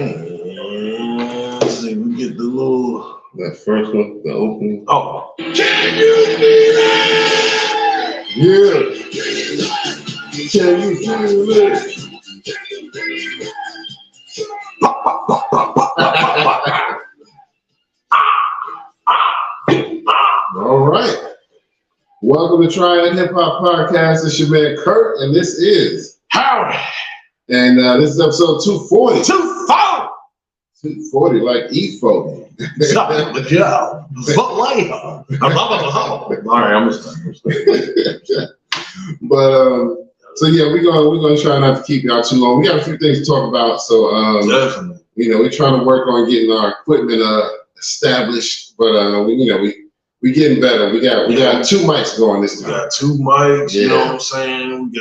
Let's see, we get the little. That first one, the opening. Oh. Yeah. Can you feel it? All right. Welcome to Triad Hip Hop Podcast. It's your man Kurt, and this is Howdy. And this is episode 240. 240. 240, like E40. Something with Joe. But later. All right, I'm gonna start. But so yeah, we're gonna try not to keep y'all too long. We got a few things to talk about. So Definitely. we're trying to work on getting our equipment established, but we getting better. We got 2 mics going this time. We got 2 mics, you know what I'm saying?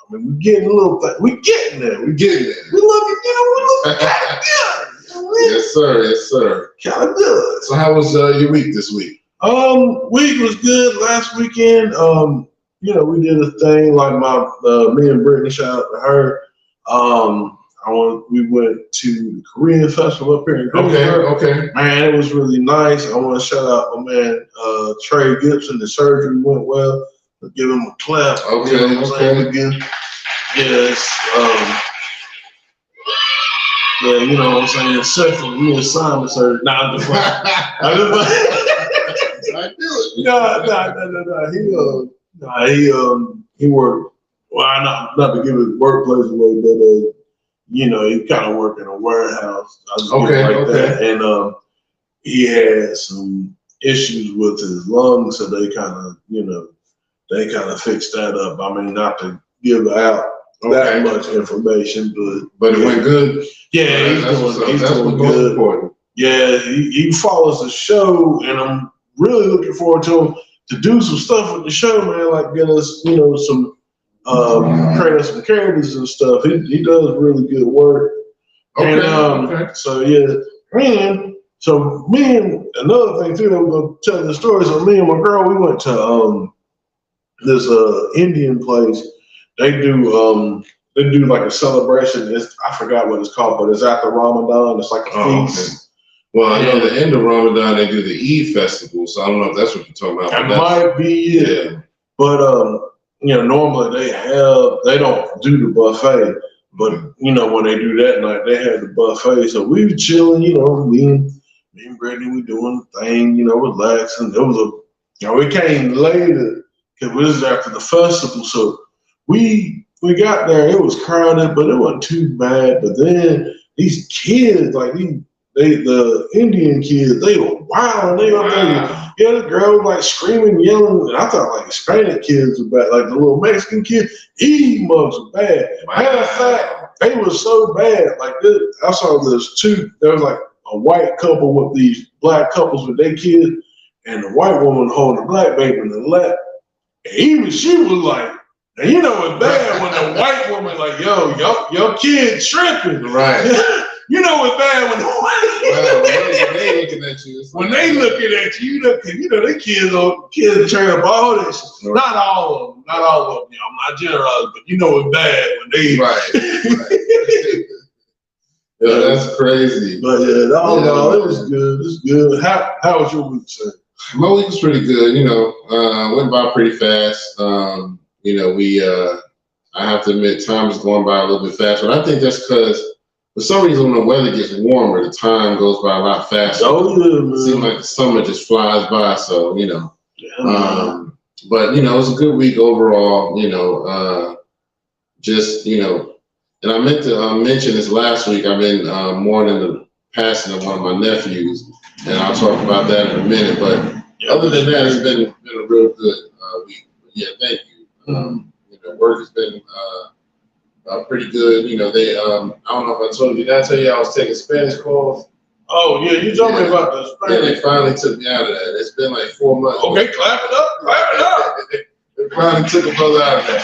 We're getting a little thing. We're getting there. We're getting there. We looking kind of good. Yes, sir. Yes, sir. Kind of good. So how was your week this week? Week was good. Last weekend, we did a thing like me and Brittany, shout out to her. We went to the Korean festival up here in Pittsburgh. Okay. Man, it was really nice. I want to shout out my man Trey Gibson. The surgery went well. I'll give him a clap. Okay. You know what I'm saying? Again. Yes. Yeah, you know what I'm saying? Sexual reassignment surgery. Nah, I'm just playing. I do it. No. He worked. Well, not to give his workplace away, but he kind of worked in a warehouse. That. And he had some issues with his lungs, so they kind of fixed that up. I mean, not to give out that much information, but it went good. Yeah, he's doing good. Important. Yeah, he follows the show, and I'm really looking forward to him to do some stuff with the show, man. Like get us, some create us some characters and stuff. He does really good work. Okay. And so yeah, and so me and another thing too that we're gonna tell the story. So me and my girl, we went to this Indian place. They do like a celebration. I forgot what it's called, but it's after Ramadan. It's like a feast. Okay. Well, I know the end of Ramadan they do the Eid festival, so I don't know if that's what you're talking about. That might be it. Yeah. But normally they don't do the buffet, but when they do that night, they have the buffet. So we were chilling, me and Brittany, we doing the thing, relaxing. We came later because it was after the festival, so we got there. It was crowded, but it wasn't too bad. But then these kids, like the Indian kids, they were wild. They were the girl was like screaming, yelling, and I thought like Hispanic kids were bad, like the little Mexican kid. These mugs were bad. Matter of fact, they were so bad. Like this, I saw there was like a white couple with these black couples with their kids, and the white woman holding the black baby in the lap. And even she was like, and it's bad when the white woman like, yo, your kid tripping. Right. It's bad when the white they looking at you. When they looking at you, they kids are turn up all this. Right. Not all of them. I'm not generalizing, but it's bad when they right. Yeah, that's crazy. But it was good. It's good. How was your week, sir? My week was pretty good. Went by pretty fast. I have to admit, time is going by a little bit faster. And I think that's because for some reason when the weather gets warmer, the time goes by a lot faster. Oh, yeah, man. It seems like the summer just flies by. So, Yeah, but it was a good week overall. And I meant to mention this last week. I've been mourning the passing of one of my nephews, and I'll talk about that in a minute. But other than that, it's been a real good week. Yeah, thank you. Work has been pretty good. They I don't know if I told you. Did I tell you I was taking Spanish calls? Oh yeah, you told me about the Spanish. Yeah, they finally took me out of that. It's been like 4 months. Okay, clap it up. They finally took a brother out of that.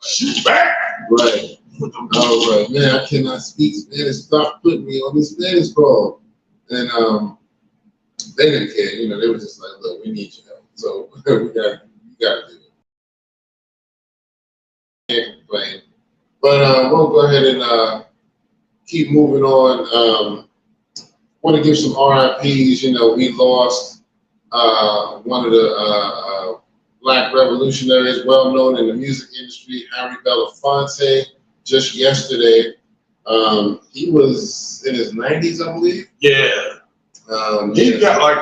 Shoot back. Right. I was like, man, I cannot speak Spanish. Stop putting me on these Spanish calls. And they didn't care. They were just like, look, we need your help. So you got to do it. can't complain. But we'll go ahead and keep moving on. Want to give some RIPs. You know, we lost one of the black revolutionaries, well known in the music industry, Harry Belafonte, just yesterday. He was in his 90s, I believe. Yeah. He got like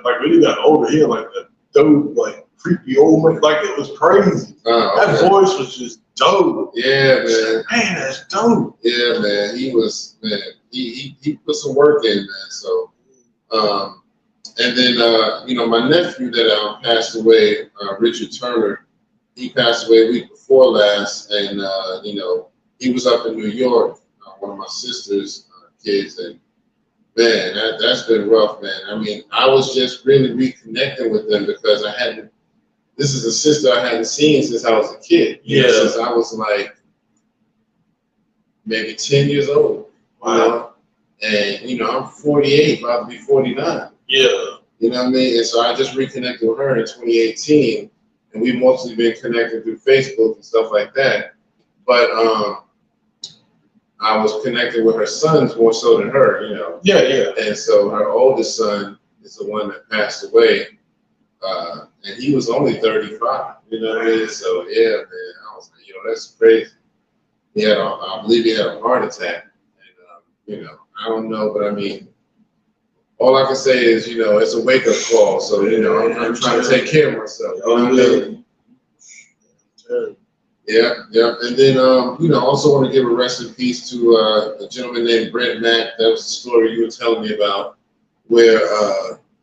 when he got older, he had like a dope, like creepy old man. Like it was crazy. That voice was just dope. Yeah, man. Man, that's dope. Yeah, man. He was, man. He put some work in, man. So, and then you know, my nephew that passed away, Richard Turner. He passed away a week before last, and you know, he was up in New York. One of my sister's kids, and man, that's been rough, man. I mean, I was just really reconnecting with them because I hadn't. This is a sister I hadn't seen since I was a kid. Yeah, since I was like maybe 10 years old. Wow. You know? And you know, I'm 48, about to be 49. Yeah. You know what I mean? And so I just reconnected with her in 2018, and we've mostly been connected through Facebook and stuff like that. But I was connected with her sons more so than her, you know. Yeah, yeah. And so her oldest son is the one that passed away, and he was only 35. You know what I mean? So yeah, man, I was like, yo, that's crazy. He had, I believe, he had a heart attack, and you know, I don't know, but I mean, all I can say is, you know, it's a wake up call. So you know, I'm trying to take care of myself. You know what I mean? Yeah, yeah. And then, you know, also want to give a rest in peace to a gentleman named Brent Mack. That was the story you were telling me about, where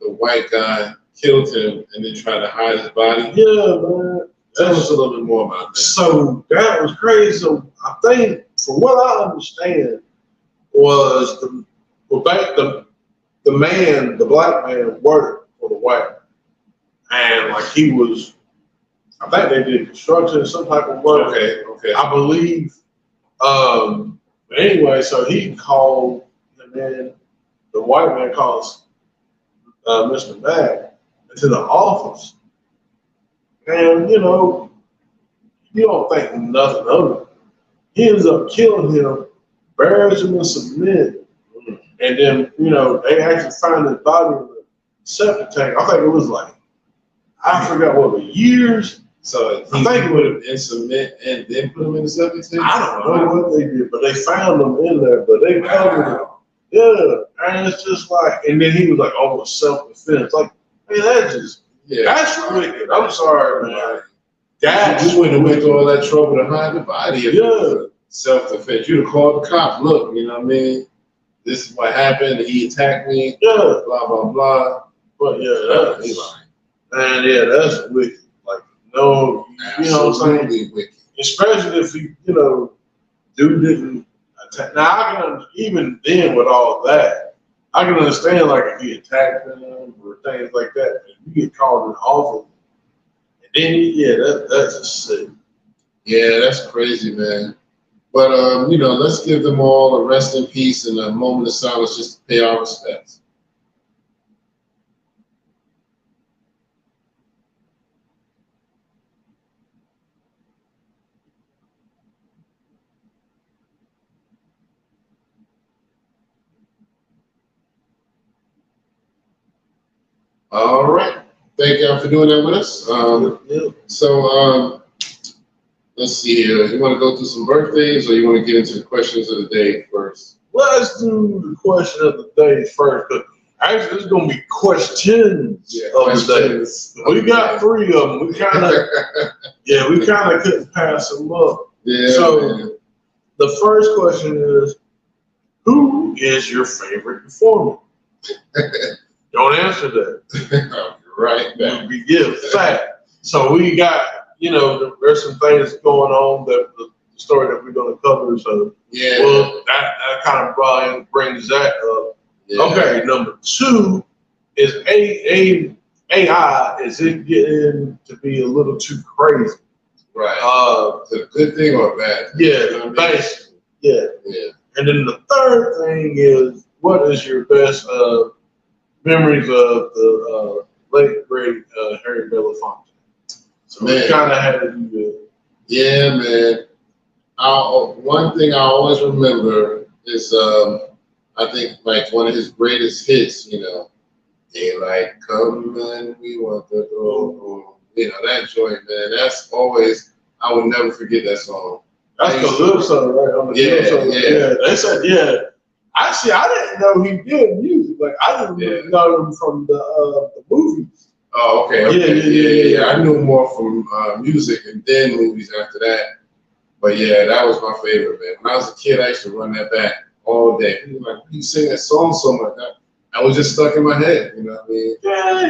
the white guy killed him and then tried to hide his body. Yeah, man. Tell us a little bit more about that. So that was crazy. So I think, from what I understand, was the black man worked for the white man. And like he was, I think they did construction, some type of work. Okay. I believe. But anyway, so he called, and then the white man calls Mr. Mack to the office. And, you know, you don't think nothing of it. He ends up killing him, buries him in cement, and then, you know, they actually find his body in the septic tank. I think it was like, I forgot what, years. So I think it would have been cement and then put him in the septic tank? I don't know what they did, but they found him in there, but they covered him. Yeah, and it's just like, and then he was like, oh, it's self-defense. Like, man, that's wicked. I'm sorry, man. You wouldn't have went through all that trouble to hide the body. Yeah. Self-defense. You'd have called the cops. Look, you know what I mean? This is what happened. He attacked me. Yeah. Blah, blah, blah. But yeah, that's wicked. Like, no, you know what I'm saying? Wicked. Especially if he, you know, dude didn't attack. Now, I can, even then with all that, I can understand, like, if he attacked them or things like that, you get called in the office. And then, that's just sick. Yeah, that's crazy, man. But, you know, let's give them all a rest in peace and a moment of silence just to pay our respects. All right. Thank y'all for doing that with us. So let's see here. You want to go through some birthdays or you want to get into the questions of the day first? Let's do the question of the day first. But actually, it's going to be questions of the day. We got 3 of them. We kind of couldn't pass them up. Yeah. So the first question is, who is your favorite performer? Don't answer that. Right. Yeah, fact. So we got, you know, there's some things going on that the story that we're going to cover. So well, that kind of brings that up. Yeah. Okay, number 2 is AI. Is it getting to be a little too crazy? Right. Is it a good thing or a bad thing? Yeah, you know basically. Yeah. And then the third thing is, what is your best memories of the late great Harry Belafonte? So we kind of had to do Yeah, man. One thing I always remember is I think like one of his greatest hits, Daylight come and we want to go home. That joint, man. That's always, I will never forget that song. That's the Lil song, right? On the Lil song. Yeah. They said, yeah. Actually, I didn't know he did music. Like, I didn't really know him from the movies. Oh, okay. Yeah. I knew more from music and then movies after that. But yeah, that was my favorite, man. When I was a kid, I used to run that back all day. People were like, you sing that song so much. I was just stuck in my head, you know what I mean? Yeah.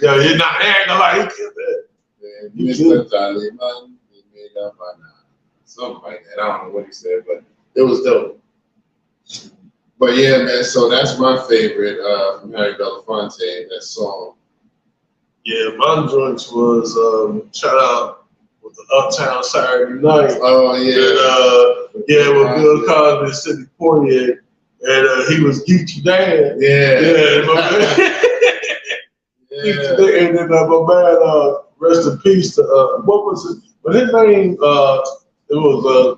Yo, you're not acting like he killed that. Something like that. I don't know what he said, but it was dope. But yeah, man, so that's my favorite from Harry Belafonte, that song. Yeah, my joints was shout out with the Uptown Saturday Night. Oh yeah. And, with Bill Cosby and Sidney Poitier. And he was Geechee Dan. Yeah. And then my man, rest in peace to what was it? But his name it was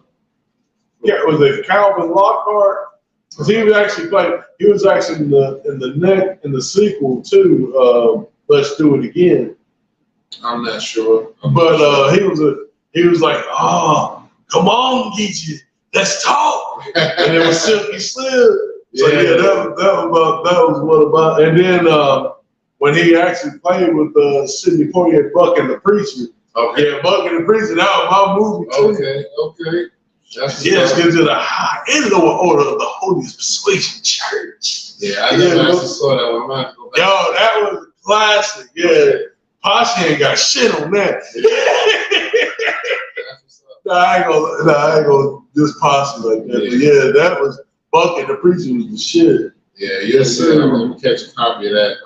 it Calvin Lockhart? Because he was actually in the sequel to Let's Do It Again. I'm not sure. But he was like, oh, come on, Geechee, let's talk. And it was Silky Slim. So that was what about. And then when he actually played with Sidney Poitier, Buck and the Preacher. Okay. Yeah, Buck and the Preacher. That was my movie too. Okay. Yes, because of the high end of order of the Holy Persuasion Church. Yeah, I never actually saw that one. Yo, that was a classic. Yeah, Posse ain't got shit on that. I ain't gonna just Posse like that. But yeah, that was Buck and the Preacher was the shit. Yeah, yes, sir. I'm gonna catch a copy of that.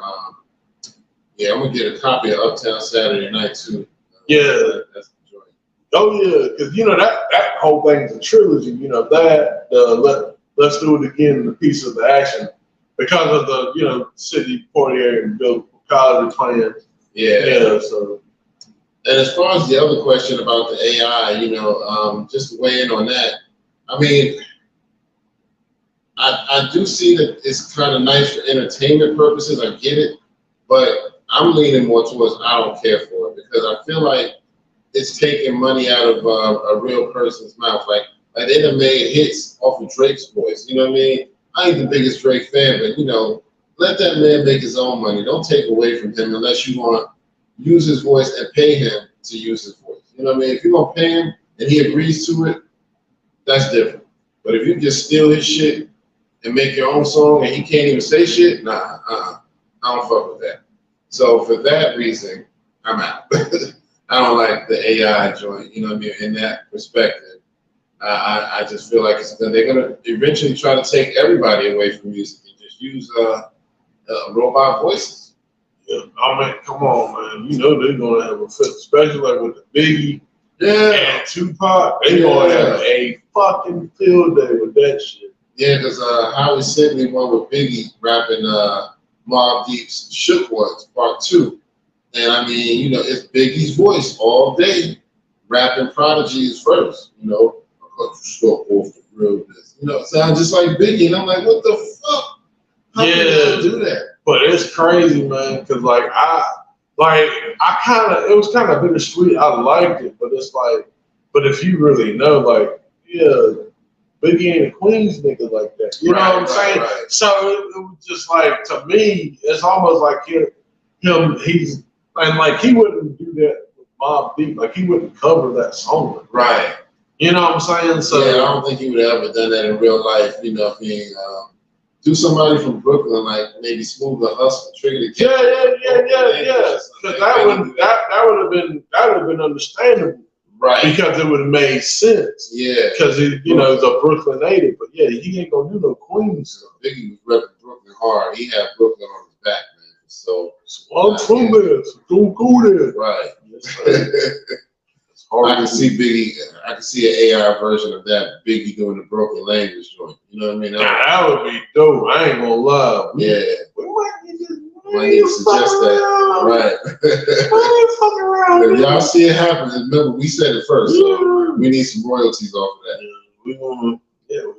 I'm gonna get a copy of Uptown Saturday Night too. That's the joint. Oh yeah, because that whole thing's a trilogy. Let's Do It Again, the piece of the action, because of the Sidney Poitier and Bill Cosby playing. Yeah. So. And as far as the other question about the AI, just to weigh in on that, I mean, I do see that it's kind of nice for entertainment purposes. I get it, but I'm leaning more towards I don't care for it because I feel like it's taking money out of a real person's mouth. Like they done made hits off of Drake's voice. You know what I mean? I ain't the biggest Drake fan, but let that man make his own money. Don't take away from him unless you want to use his voice and pay him to use his voice. You know what I mean? If you're gonna pay him and he agrees to it, that's different. But if you just steal his shit and make your own song and he can't even say shit, nah, I don't fuck with that. So for that reason, I'm out. I don't like the AI joint, you know what I mean? In that perspective, I just feel like they're gonna eventually try to take everybody away from music and just use robot voices. Yeah, I mean, come on, man. They're gonna have a fit, especially like with the Biggie and Tupac. They're gonna have a fucking field day with that shit. Yeah, because Howie sent me one with Biggie rapping Mobb Deep's Shook Ones Part 2. And I mean, it's Biggie's voice all day, rapping Prodigy's verse, Stuck off the realness. It sounds just like Biggie. And I'm like, what the fuck? How can they do that? But it's crazy, man, because it was kind of bittersweet. I liked it, but it's like, but if you really know, Biggie ain't a Queens nigga like that. You know what I'm saying? Right. So it was just like, to me, it's almost like he wouldn't do that with Mobb Deep. Like, he wouldn't cover that song. Right. You know what I'm saying? So yeah, I don't think he would have ever done that in real life. Do somebody from Brooklyn, like maybe Smooth the Hustle, Trigger the Kid. Yeah. Because that would have been understandable. Right. Because it would have made sense. Yeah. Because he's a Brooklyn native. But yeah, he ain't gonna do no Queens stuff. Biggie was repping Brooklyn hard. He had Brooklyn on his back, man. So I'm from there. So don't go there. Right. I can see Biggie. I can see an AI version of that. Biggie doing the Brooklyn language joint. You know what I mean? That would be dope. I ain't gonna lie. Yeah. We might get this Might need to suggest that. Right. If y'all see it happen, remember we said it first, so we need some royalties off of that. We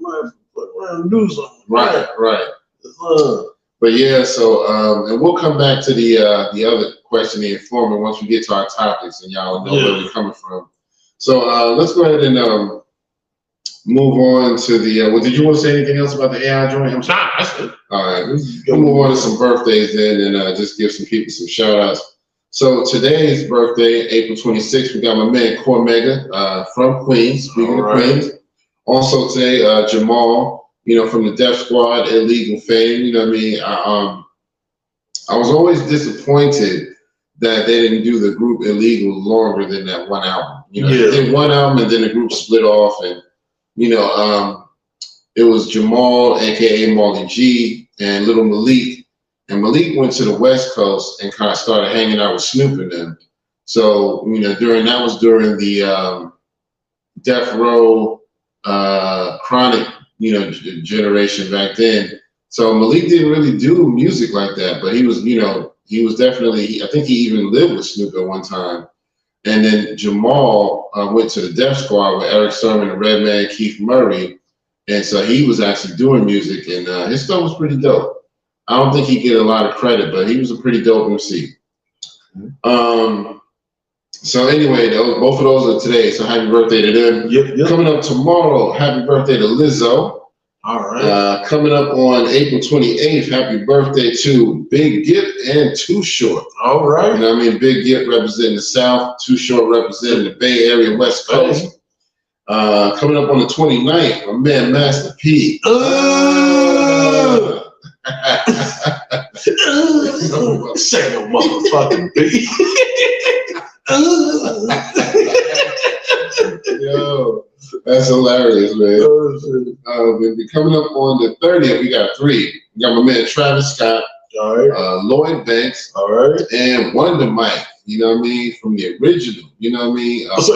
might fuck around and do something. Right. But yeah, so and we'll come back to the other question, the informant, once we get to our topics and y'all know where we're coming from. So let's go ahead and move on to the. Well, did you want to say anything else about the AI joint? Nah, that's it. All right, we'll move on to some birthdays then, and just give some people some shout outs. So today's birthday, April 26th, we got my man Cormega from Queens. Speaking of Queens, also today Jamal, from the Def Squad, Illegal fame. You know what I mean? I was always disappointed that they didn't do the group Illegal longer than that one album. They did one album and then the group split off, and it was Jamal, aka Marley G, and Little Malik. And Malik went to the West Coast and kind of started hanging out with Snoop and them. So, during the Death Row Chronic, generation back then. So Malik didn't really do music like that, but he was definitely, I think he even lived with Snoop at one time. And then Jamal went to the Def Squad with Eric Sermon and Redman, Keith Murray. And so he was actually doing music, and his stuff was pretty dope. I don't think he get a lot of credit, but he was a pretty dope MC. So anyway, both of those are today. So happy birthday to them. Yep. Coming up tomorrow, happy birthday to Lizzo. All right. Coming up on April 28th, happy birthday to Big Gip and Too Short. All right. Big Gip representing the South, Too Short representing the Bay Area, West Coast. Coming up on the 29th, my man Master P. Say no motherfucking B. Yo, that's hilarious, man. Coming up on the 30th, we got three. We got my man Travis Scott, all right. Lloyd Banks, all right, and Wonder Mike. From the original. Pioneers.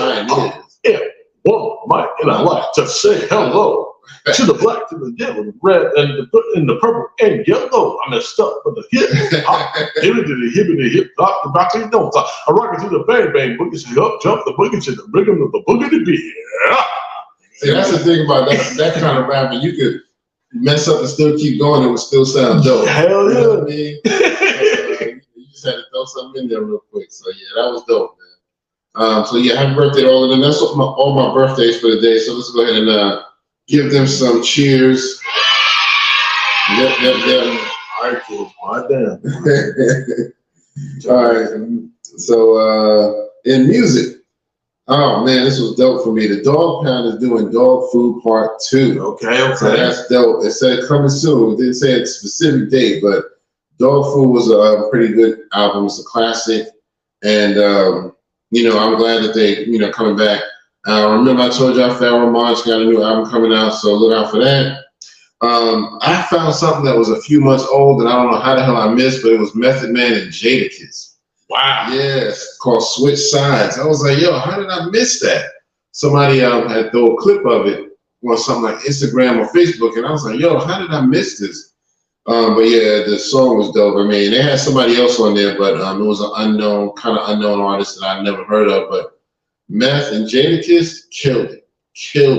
Yeah, Wonder Mike, and I like to say hello. To the black, to the yellow, the red, and the purple and yellow. I messed up with the hip hop. Give it to the hip hop, the rock and don't stop. I rock it to the bang bang boogie, say up, jump the boogie to the rhythm of the boogie to be. Yeah. See, that's the thing about that kind of rapping. You could mess up and still keep going. It would still sound dope. Hell yeah. You know what I mean? You just had to throw something in there real quick. So yeah, that was dope, man. So yeah, happy birthday to all of them. That's all my birthdays for the day. So let's go ahead and give them some cheers. Yep. All right, kids. My damn. All right. So in music, oh man, this was dope for me. The Dog Pound is doing Dog Food Part 2. Okay. So that's dope. It said coming soon. It didn't say a specific date, but Dog Food was a pretty good album. It's a classic, and I'm glad that they coming back. Remember I told y'all Pharoah Monch got a new album coming out, so look out for that. I found something that was a few months old, and I don't know how the hell I missed, but it was Method Man and Jadakiss. Wow. Yes, called Switch Sides. I was like, yo, how did I miss that? Somebody had thrown a clip of it on something like Instagram or Facebook, and I was like, yo, how did I miss this? But yeah, the song was dope. I mean, they had somebody else on there, but it was an unknown artist that I'd never heard of, but Meth and Jadakiss killed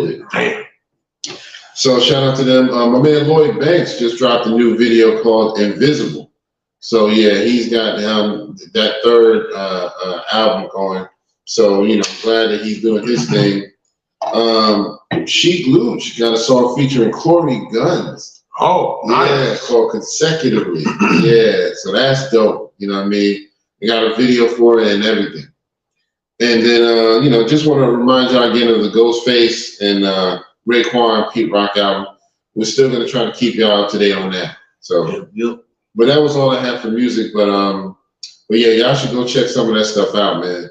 it. Damn. So shout out to them. My man Lloyd Banks just dropped a new video called Invisible. So yeah, he's got that third album going. So I'm glad that he's doing his thing. Sheik Luch got a song featuring Corey Guns. Oh, nice. Yeah, called Consecutively. Yeah, so that's dope. You know what I mean? They got a video for it and everything. And then, just want to remind y'all again of the Ghostface and Raekwon Pete Rock album. We're still going to try to keep y'all up to date on that. So, yep. But that was all I had for music. But yeah, y'all should go check some of that stuff out, man.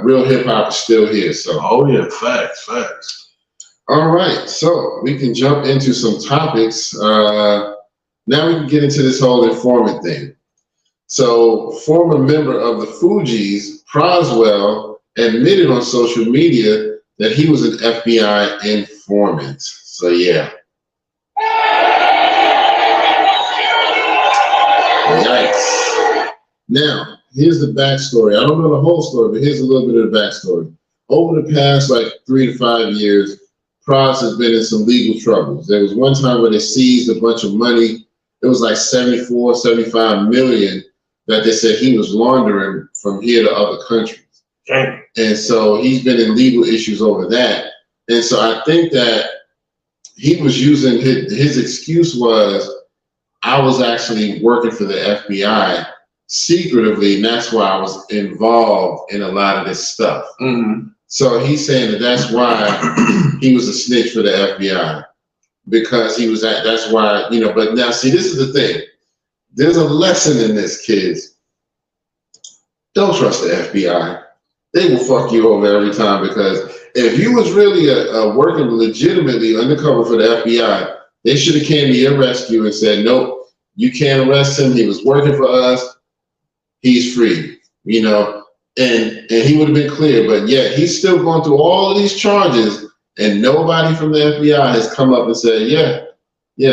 Real hip hop is still here. So. Oh yeah, facts. All right, so we can jump into some topics. Now we can get into this whole informant thing. So, former member of the Fugees, Proswell, admitted on social media that he was an FBI informant. So, yeah. Yikes. Now, here's the backstory. I don't know the whole story, but here's a little bit of the backstory. Over the past 3 to 5 years, Pras has been in some legal troubles. There was one time where they seized a bunch of money. It was 74, 75 million that they said he was laundering from here to other countries. Dang. And so he's been in legal issues over that. And so I think that he was using his excuse was, I was actually working for the FBI secretively, and that's why I was involved in a lot of this stuff. Mm-hmm. So he's saying that that's why he was a snitch for the FBI, because he was that's why, but now see, this is the thing. There's a lesson in this, kids. Don't trust the FBI. They will fuck you over every time, because if you was really working legitimately undercover for the FBI, they should have came to your rescue and said, nope, you can't arrest him. He was working for us. He's free, and he would have been clear. But yet he's still going through all of these charges, and nobody from the FBI has come up and said, yeah,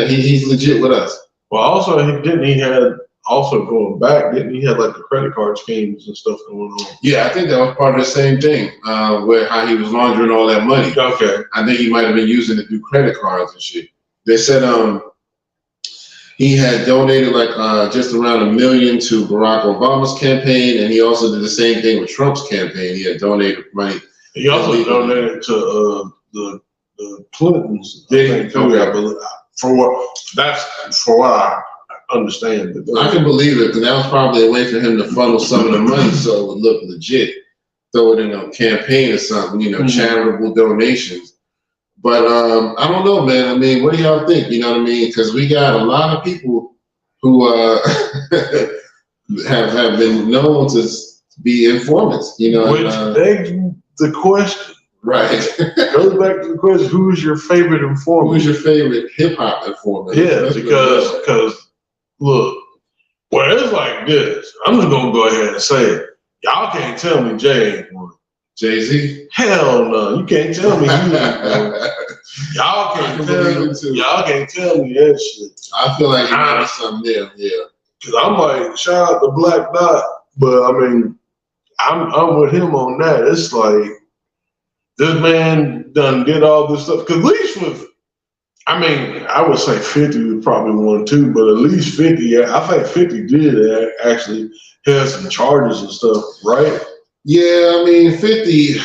he's legit with us. Well, also, didn't he have the credit card schemes and stuff going on? Yeah, I think that was part of the same thing, where how he was laundering all that money. Okay. I think he might have been using it through credit cards and shit. They said he had donated just around $1 million to Barack Obama's campaign, and he also did the same thing with Trump's campaign. He had donated money. He also donated to the Clintons. Okay. For what I understand. I can believe it, because that was probably a way for him to funnel some of the money so it would look legit. Throw it in a campaign or something, charitable donations. But I don't know, man. I mean, what do y'all think? You know what I mean? Because we got a lot of people who have been known to be informants. Which begs the question. Right. Goes back to the question: who is your favorite informant? Who's your favorite hip hop informant? Yeah, because look, well, it's like this. I'm just gonna go ahead and say it. Y'all can't tell me Jay ain't one. Jay-Z? Hell no, you can't tell me he ain't one. Y'all can't tell me that shit. I feel like there's something there, yeah. Cause I'm like, shout out to Black Dot, but I mean, I'm with him on that. It's like this man done did all this stuff. Cause at least I would say 50 was probably one too, but at least 50. Yeah, I think 50 did actually have some charges and stuff, right? Yeah, 50.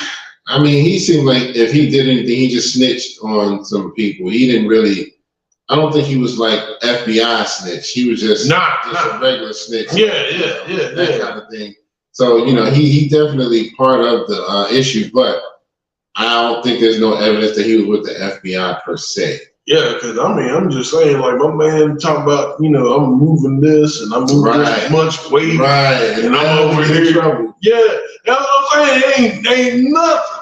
He seemed like if he did anything, he just snitched on some people. He didn't really. I don't think he was like FBI snitch. He was just a regular snitch. That kind of thing. So he definitely part of the issue, but I don't think there's no evidence that he was with the FBI per se. Yeah, because I'm just saying, like, my man talking about, I'm moving this and I'm moving this much weight. Right. And I'm over here. Trouble. Yeah, that's what I'm saying. Ain't nothing.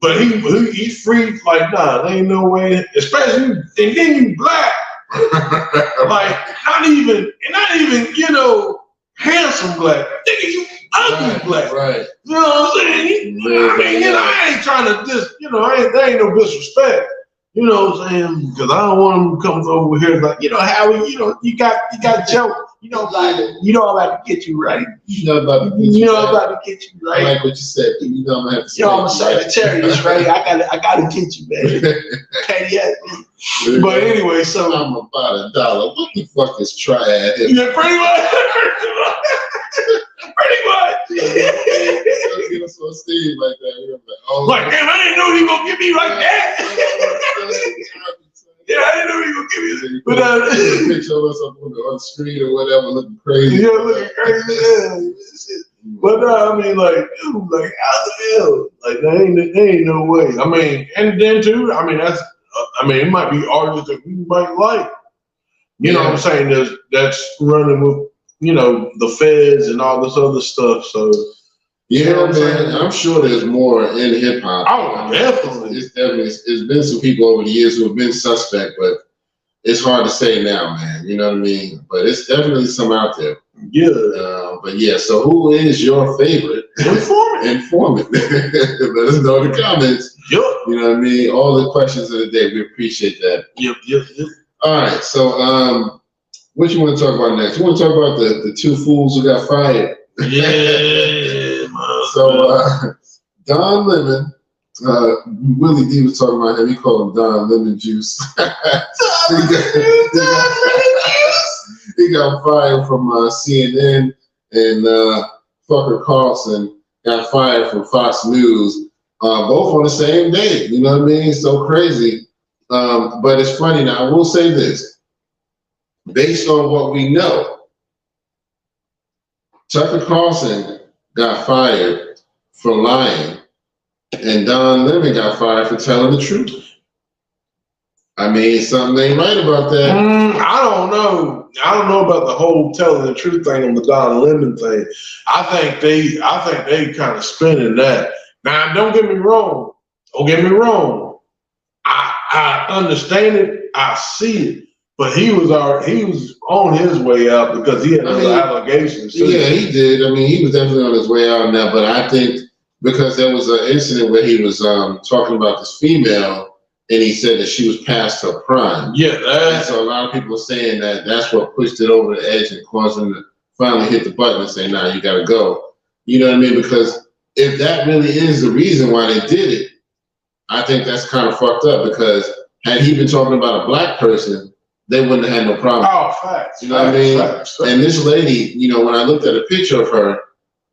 But he's free, like, nah, there ain't no way. Especially, and then you black. Like, not even, handsome black. Nigga, you ugly black. Right. You know what I'm saying? I ain't trying to there ain't no disrespect. You know what I'm saying? Because I don't want him to come over here like, Howie, you got joke. I'm about to get you right. I'm about to get you right. I like what you said. I'm gonna have to I'm a Sagittarius, right? I gotta get you, man. But anyway, so I'm about $1. What the fuck is Triad? Yeah, pretty much. Pretty much. Get us on stage like that. Like, damn, I didn't know he was gonna give me like that. Yeah, I didn't know he was gonna give me. But picture of us up on the screen or whatever, looking crazy. Yeah, looking crazy. Yeah. But like, dude, like, how the hell? Like, there ain't no way. And then too, that's. It might be artists that we might like. You know what I'm saying? That's running with, the feds and all this other stuff. So, man, I'm sure there's more in hip hop. Oh, definitely. It's been some people over the years who have been suspect, but it's hard to say now, man. You know what I mean? But it's definitely some out there. Yeah. So who is your favorite informant? Let us know in the comments. Yep. You know what I mean? All the questions of the day. We appreciate that. Yep. All right. So What you want to talk about next? You want to talk about the two fools who got fired? Yeah, man. So Don Lemon, Willie D was talking about him. He called him Don Lemon Juice. He got fired from CNN, and Tucker Carlson got fired from Fox News, both on the same day. You know what I mean? So crazy. But it's funny. Now, I will say this. Based on what we know, Tucker Carlson got fired for lying, and Don Lemon got fired for telling the truth. I mean, something ain't right about that. I don't know. I don't know about the whole telling the truth thing on the Don Lemon thing. I think they kind of spinning that. Now, don't get me wrong. I understand it. I see it. But he was on his way out because he had allegations. Too. Yeah, he did. I mean, he was definitely on his way out now. But I think because there was an incident where he was talking about this female, and he said that she was past her prime. Yeah, and so a lot of people are saying that that's what pushed it over the edge and caused him to finally hit the button and say, "Nah, you got to go." You know what I mean? Because if that really is the reason why they did it, I think that's kind of fucked up. Because had he been talking about a black person, they wouldn't have had no problem. Oh, facts. You know what I mean? Facts. And this lady, you know, when I looked at a picture of her,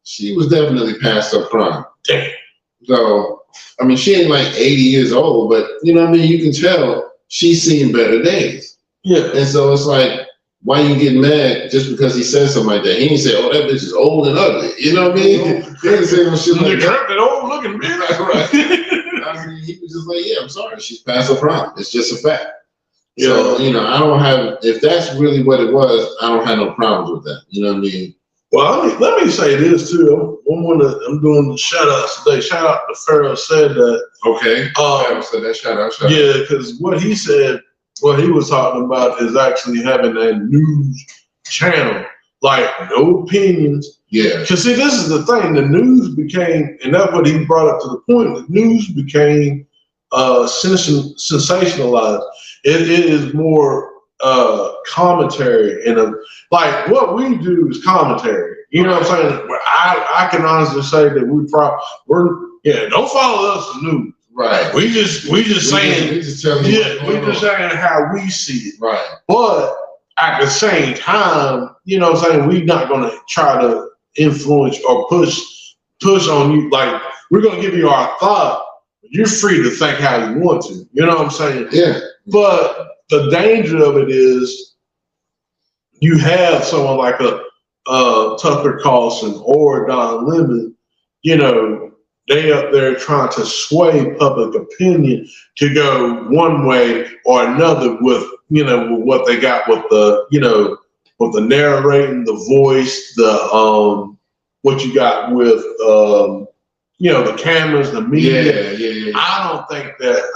she was definitely past her prime. Damn. So, I mean, she ain't like 80 years old, but you know what I mean? You can tell she's seen better days. Yeah. And so it's like, why you get mad just because he said something like that? He didn't say, "Oh, that bitch is old and ugly." You know what I mean? He didn't say no shit like that. That old looking bitch. Right. I mean, he was just like, "Yeah, I'm sorry, she's past her prime. It's just a fact." Yeah. So, you know, I don't have, if that's really what it was, I don't have no problems with that. You know what I mean? Well, let me say this too. I'm doing the shout outs today. Shout out to Pharaoh said that. Okay. Pharaoh said that. Shout out. Yeah, because what he said, what he was talking about is actually having a news channel, like no opinions. Yeah. Because see, this is the thing. The news became, and that's what he brought up to the point. The news became sensationalized. It is more commentary like what we do is commentary. You know what I'm saying? I can honestly say that don't follow us the news. Right. We just saying how we see it. Right. But at the same time, you know what I'm saying, we're not gonna try to influence or push on you. Like, we're gonna give you our thought. You're free to think how you want to. You know what I'm saying? Yeah. But the danger of it is you have someone like a Tucker Carlson or Don Lemon, you know, they up there trying to sway public opinion to go one way or another with, you know, with what they got with the, you know, with the narrating, the voice, the what you got with you know, the cameras, the media. Yeah. I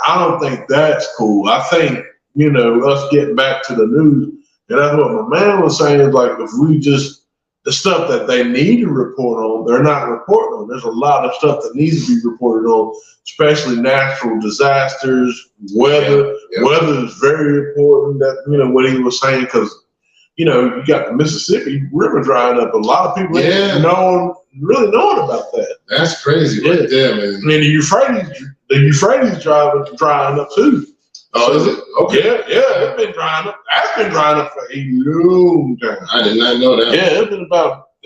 don't think that's cool. I think, you know, us getting back to the news, and that's what my man was saying, is like, if we just, the stuff that they need to report on, they're not reporting on. There's a lot of stuff that needs to be reported on, especially natural disasters, weather. Yeah. Weather is very important, that, you know, what he was saying, because, you know, you got the Mississippi River drying up. A lot of people ain't really knowing about that. That's crazy right there, man. And the Euphrates drying up too. Oh, is it? Okay. Yeah, it's been drying up. That's been drying up for a long time. I did not know that. Yeah, it's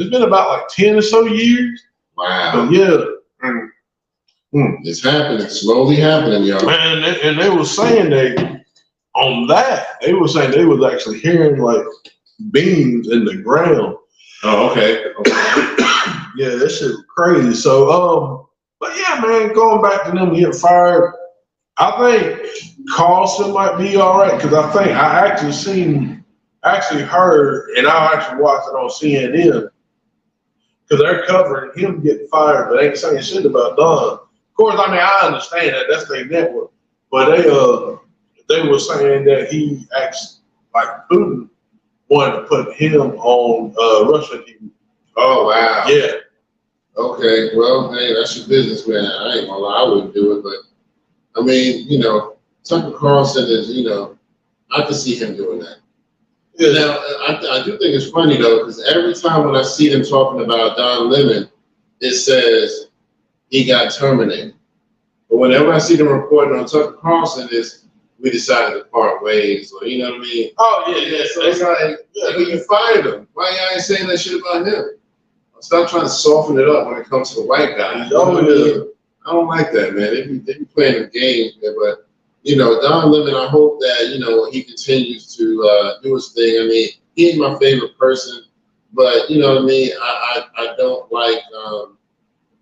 been about like 10 or so years. Wow. But yeah. It's happening, slowly happening, y'all. And they were saying they were saying they was actually hearing like beams in the ground. Oh, okay. Yeah, that shit was crazy. So, but yeah, man, going back to them getting fired, I think Carlson might be all right, because I think I actually heard, and I actually watched it on CNN, because they're covering him getting fired, but ain't saying shit about Don. Of course, I mean, I understand that, that's their network, but they were saying that he actually, like Putin, wanted to put him on Russian TV. Oh, wow. Yeah. Okay, well, hey, that's your business, man. I ain't gonna lie, I wouldn't do it, but I mean, you know, Tucker Carlson is, you know, I can see him doing that. Yeah. Now, I do think it's funny though, because every time when I see them talking about Don Lemon, it says he got terminated. But whenever I see them reporting on Tucker Carlson, we decided to part ways, or you know what I mean? Oh yeah. So it's like, nigga, you fired him. Why y'all ain't saying that shit about him? Stop trying to soften it up when it comes to the white guy. I don't like that, man. They be playing the games, man. But you know, Don Lemon, I hope that he continues to do his thing. I mean, he's my favorite person, but you know what I mean. I don't like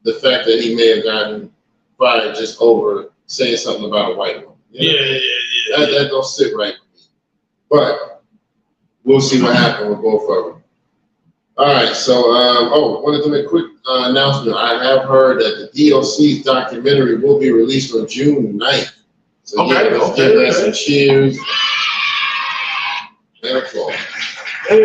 the fact that he may have gotten fired just over saying something about a white woman. That don't sit right with me. But we'll see what happens with both of them. All right, so wanted to make a quick announcement. I have heard that the DOC's documentary will be released on June 9th. So let's give that some cheers and applause. And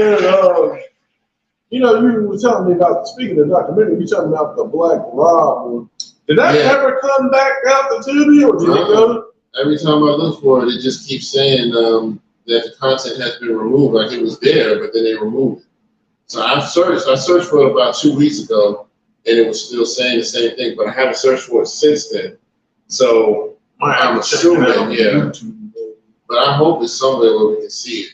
you were telling me about, speaking of documentary, you were telling me about the Black Rob one. Did that ever come back out the Tubi, or did it go? Every time I look for it, it just keeps saying that the content has been removed. Like it was there, but then they removed it. So I searched for it about 2 weeks ago, and it was still saying the same thing, but I haven't searched for it since then. So I'm assuming, but I hope it's somewhere where we can see it.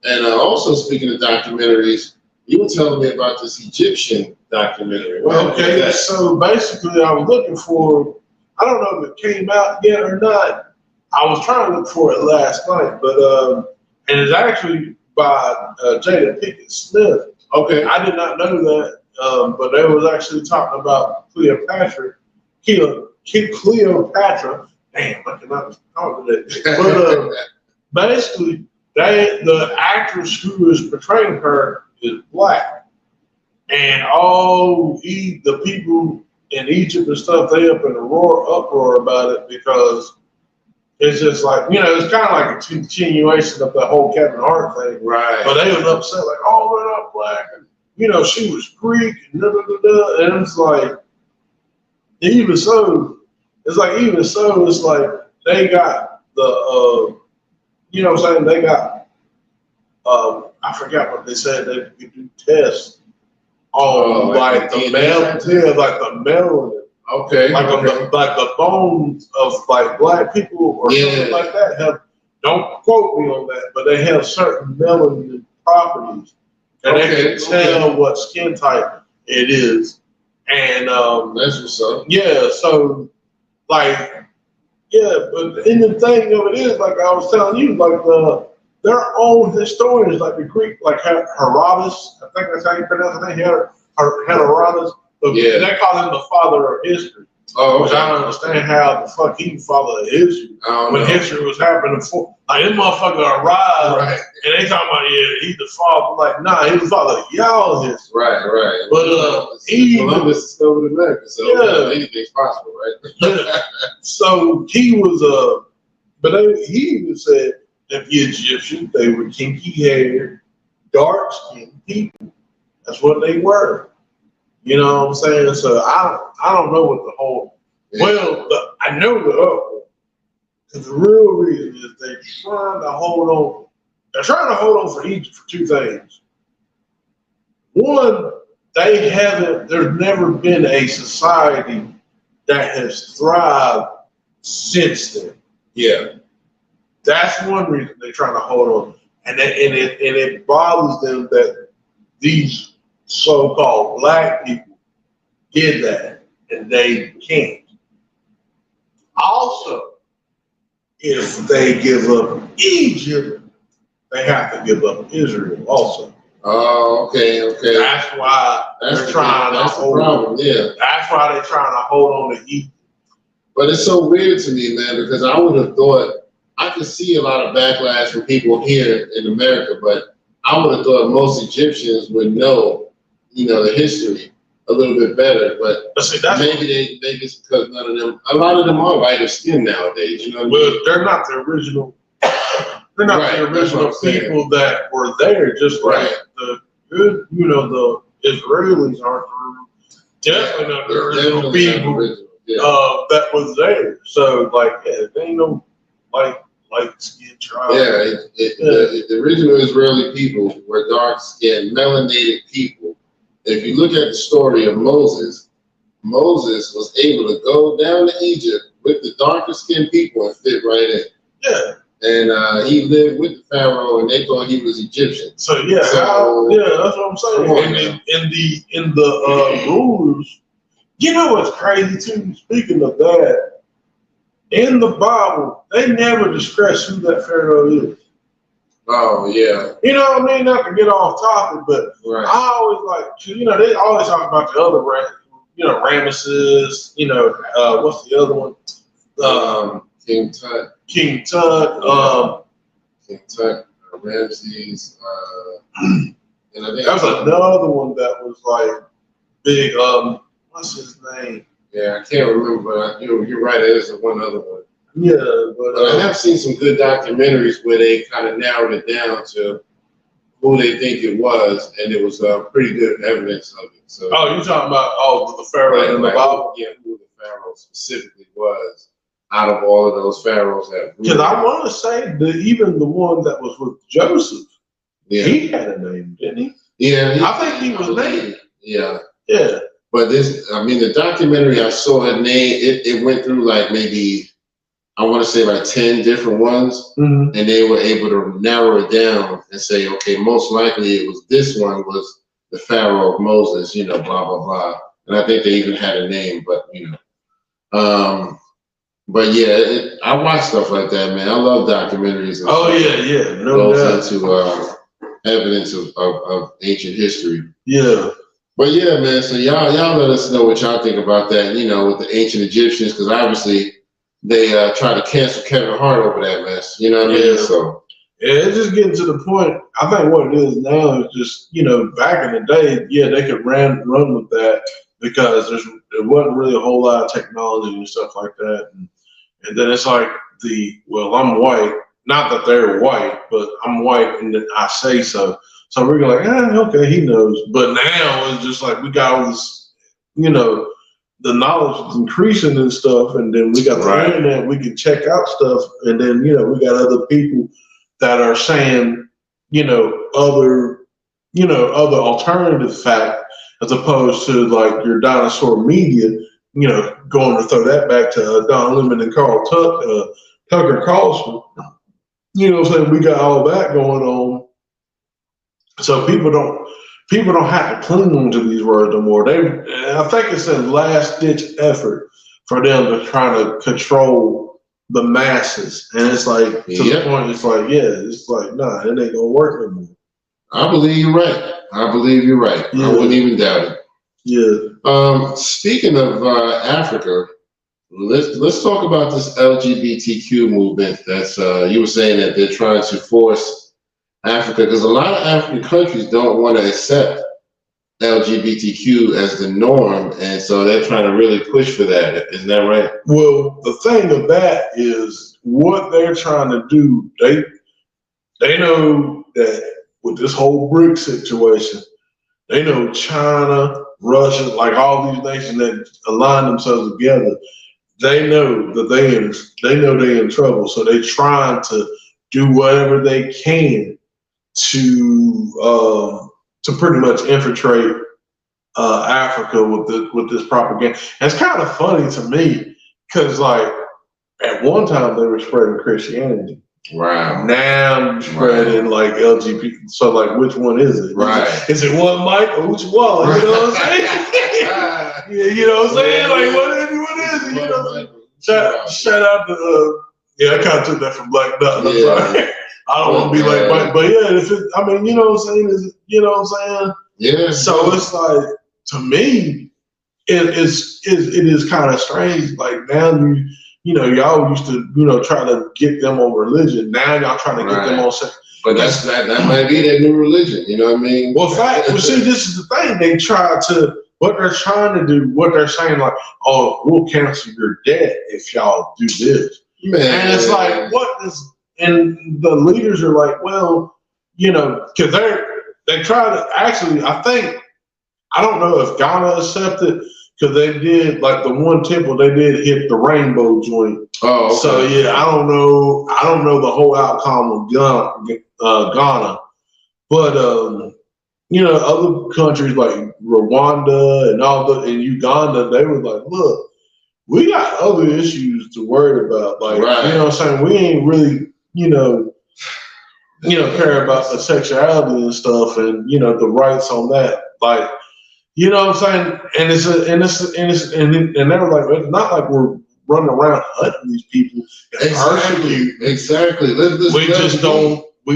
And also, speaking of documentaries, you were telling me about this Egyptian documentary. Okay, so basically I was looking for, I don't know if it came out yet or not. I was trying to look for it last night, but and it's actually by Jada Pinkett Smith. Okay, I did not know that, but they was actually talking about Cleopatra. Damn, I cannot talk to that. But basically, the actress who is portraying her is black, and all the people in Egypt and stuff, they up in a uproar about it because it's just like, it's kind of like a continuation of the whole Kevin Hart thing. Right. But they was upset, like, oh, we're not black. And, she was Greek, and And it's like, even so, it's like they got the, what I'm saying? They got, I forgot what they said, they could do tests on like the melanin. Okay. Like the bones of like black people or something like that don't quote me on that, but they have certain melanin properties, and they can tell what skin type it is. And that's what's up. Yeah, so but and the thing of it is, like I was telling you, like their own historians, like the Greek, like Herodotus, I think that's how you pronounce it. Herodotus. They call him the father of history. Oh, which I don't understand how the fuck he father of history when history was happening before. Like this motherfucker arrived, and they talking about he's the father. Like he's the father of y'all history. Right. But Columbus discovered America, so anything's possible, right? So he was he even said that the Egyptians, they were kinky haired, dark skinned people. That's what they were. You know what I'm saying? So I don't know what the whole I know the upward. Because the real reason is they're trying to hold on. They're trying to hold on for Egypt for two things. One, there's never been a society that has thrived since then. Yeah. That's one reason they're trying to hold on. And it bothers them that these so-called black people did that, and they can't. Also, if they give up Egypt, they have to give up Israel also. Oh, okay. That's why they're trying to hold on. Yeah. That's why they're trying to hold on to Egypt. But it's so weird to me, man, because I would have thought, I could see a lot of backlash from people here in America, but I would have thought most Egyptians would know, the history a little bit better. But maybe it's because a lot of them are lighter skin nowadays. You know what I mean? They're not the original. They're not the original people that were there. Just like the Israelis aren't definitely not the original people that was there. So they ain't no light-skinned tribe. Yeah, the original Israeli people were dark-skinned, melanated people. If you look at the story of Moses, Moses was able to go down to Egypt with the darker-skinned people and fit right in. Yeah. And he lived with the Pharaoh, and they thought he was Egyptian. So that's what I'm saying. In the rulers, you know what's crazy too? Speaking of that, in the Bible, they never discuss who that Pharaoh is. Oh yeah. You know what I mean? Not to get off topic, but right. I always they always talk about the other Ramesses. What's the other one? King Tut. King Tut. King Tut. Ramses. And I think that was another one that was like big. What's his name? Yeah, I can't remember, but you're right. There's one other one. Yeah, but I have seen some good documentaries where they kind of narrowed it down to who they think it was, and it was pretty good evidence of it. So, you're talking about the Pharaoh in the Bible? Yeah, who the Pharaoh specifically was out of all of those pharaohs that. Because I want to say that even the one that was with Joseph, he had a name, didn't he? Yeah, I think he was named. Yeah. Yeah. But the documentary I saw, it went through like maybe, I want to say like 10 different ones, and they were able to narrow it down and say, okay, most likely it was this one was the Pharaoh of Moses, blah, blah, blah. And I think they even had a name, but, but yeah, I watch stuff like that, man. I love documentaries. And no doubt. Into evidence of ancient history. Yeah. But yeah, man, so y'all let us know what y'all think about that, with the ancient Egyptians, because obviously they try to cancel Kevin Hart over that mess, you know what I mean? So it's just getting to the point. I think what it is now is just, back in the day, they could run with that because there wasn't really a whole lot of technology and stuff like that. And then it's like I'm white, not that they're white, but I'm white and I say so. So we're like, okay, he knows. But now it's just like we got all this, the knowledge is increasing and stuff, and then we got the internet, we can check out stuff, and then we got other people that are saying, other alternative fact as opposed to like your dinosaur media, going to throw that back to Don Lemon and Tucker Carlson. So we got all that going on. So people don't have to cling to these words no more. I think it's a last ditch effort for them to try to control the masses. And it's like to the point, it's like, nah, it ain't gonna work no more. I believe you're right. I wouldn't even doubt it. Yeah. Speaking of Africa, let's talk about this LGBTQ movement. That's you were saying that they're trying to force Africa, because a lot of African countries don't want to accept LGBTQ as the norm, and so they're trying to really push for that. Isn't that right? Well, the thing of that is what they're trying to do. They know that with this whole BRICS situation, they know China, Russia, like all these nations that align themselves together, they know that they're in trouble. So they're trying to do whatever they can to pretty much infiltrate Africa with this propaganda. And it's kind of funny to me because like at one time they were spreading Christianity. Wow. Now you're spreading like LGBT. So like, which one is it? Right. Is it one mic or which one? You know what I'm saying? You know what I'm saying? Like what is it? You know? Shout out to I kind of took that from Black Dot. Yeah. I don't want to be like Mike, but you know what I'm saying? You know what I'm saying? Yeah. So it's like, to me, it is kind of strange. Like now y'all used to, try to get them on religion. Now y'all trying to get them on sex. But that might be their new religion. You know what I mean? Well, see, this is the thing. What they're trying to do, what they're saying, like, oh, we'll cancel your debt if y'all do this. Man. And it's like, and the leaders are like, well, because they try to actually, I don't know if Ghana accepted, because they did like the one temple they did hit the rainbow joint. Oh, okay. So yeah, I don't know the whole outcome of Ghana, but other countries like Rwanda and Uganda, they were like, look, we got other issues to worry about. Like, right. You know what I'm saying? We ain't really, care about the sexuality and stuff and, the rights on that. Like, you know what I'm saying? And and they were like, it's not like we're running around hunting these people. Exactly. We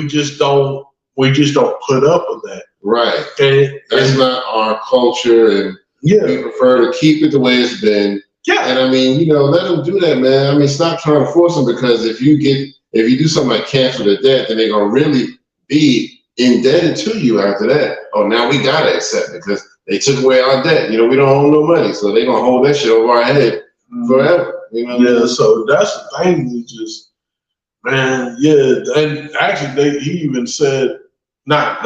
just don't put up with that. Right. And that's not our culture, and we prefer to keep it the way it's been. Yeah. And I mean, let them do that, man. I mean, stop trying to force them, because if you do something like cancel the debt, then they're gonna really be indebted to you after that. Oh, now we gotta accept it because they took away our debt. We don't owe no money, so they're gonna hold that shit over our head forever. Yeah. So that's the thing. We just, man, yeah. And actually, he even said, not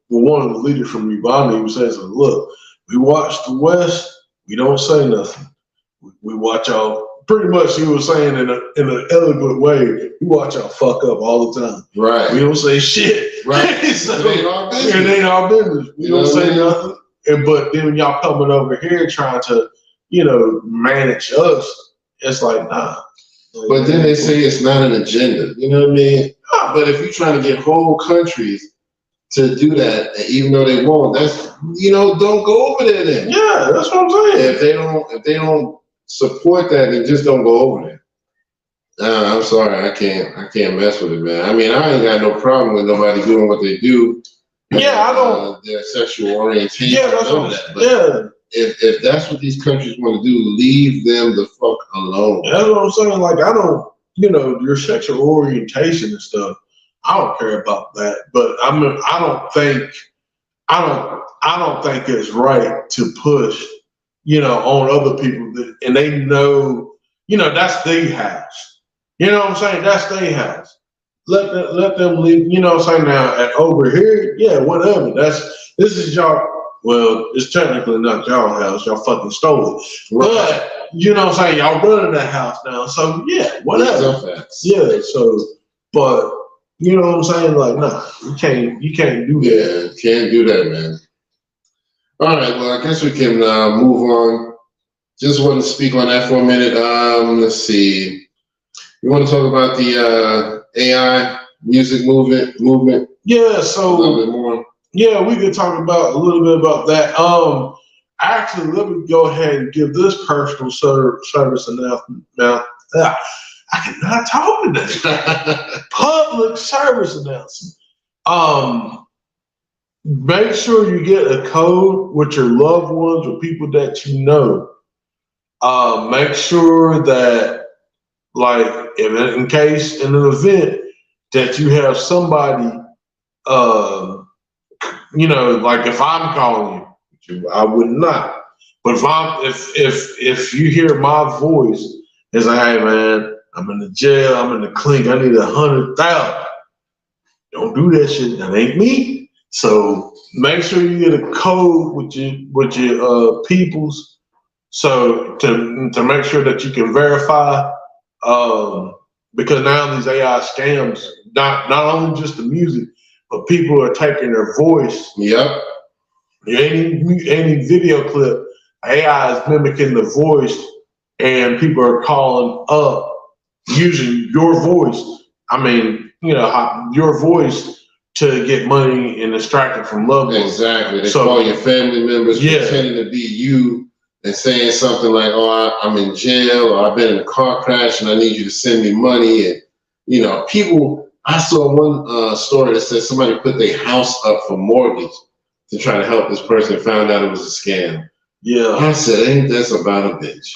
one of the leaders from Uganda, he says, look, we watch the West, we don't say nothing. We watch y'all. Pretty much, he was saying in an elegant way, we watch y'all fuck up all the time. Right. We don't say shit. Right. So, it ain't our business. It ain't our business. We don't say nothing. But then y'all coming over here trying to, manage us. It's like, nah. But then they say it's not an agenda. You know what I mean? But if you're trying to get whole countries to do that, even though they won't, that's don't go over there then. Yeah, that's what I'm saying. If they don't support that, then just don't go over there. I'm sorry, I can't mess with it, man. I mean, I ain't got no problem with nobody doing what they do. Yeah, I don't. Their sexual orientation. Yeah, that's what. But if that's what these countries want to do, leave them the fuck alone. That's what I'm saying. Like, I don't, your sexual orientation and stuff, I don't care about that. But I don't think it's right to push, on other people and they know, that's their house. You know what I'm saying? That's their house. Let them leave. You know what I'm saying? Now over here, yeah, whatever. This is y'all. Well, it's technically not y'all house. Y'all fucking stole it. Right. But you know what I'm saying? Y'all running that house now. So yeah, whatever. Yeah. So, but you know what I'm saying? Like, nah, you can't do that. Yeah, can't do that, man. All right. Well, I guess we can move on. Just want to speak on that for a minute. Let's see. You want to talk about the AI music movement? Yeah. So a little bit more. Yeah, we could talk about a little bit about that. Actually, let me go ahead and give this personal service announcement. Now, I cannot talk today. Public service announcement. Make sure you get a code with your loved ones or people that you know. Make sure that, like, in case in an event that you have somebody. Like if I'm calling you, I would not. But if you hear my voice, it's like, hey man, I'm in the jail, I'm in the clink, I need 100,000. Don't do that shit. That ain't me. So make sure you get a code with your peoples, so to make sure that you can verify. Because now these AI scams, not only just the music, but people are taking their voice. Yep. Any video clip, AI is mimicking the voice, and people are calling up using your voice. I mean, your voice to get money and distract it from loved ones. Exactly. They call your family members pretending to be you and saying something like, "Oh, I'm in jail," or "I've been in a car crash and I need you to send me money." And people. I saw one story that said somebody put their house up for mortgage to try to help this person, found out it was a scam. Yeah. I said, ain't this about a bitch?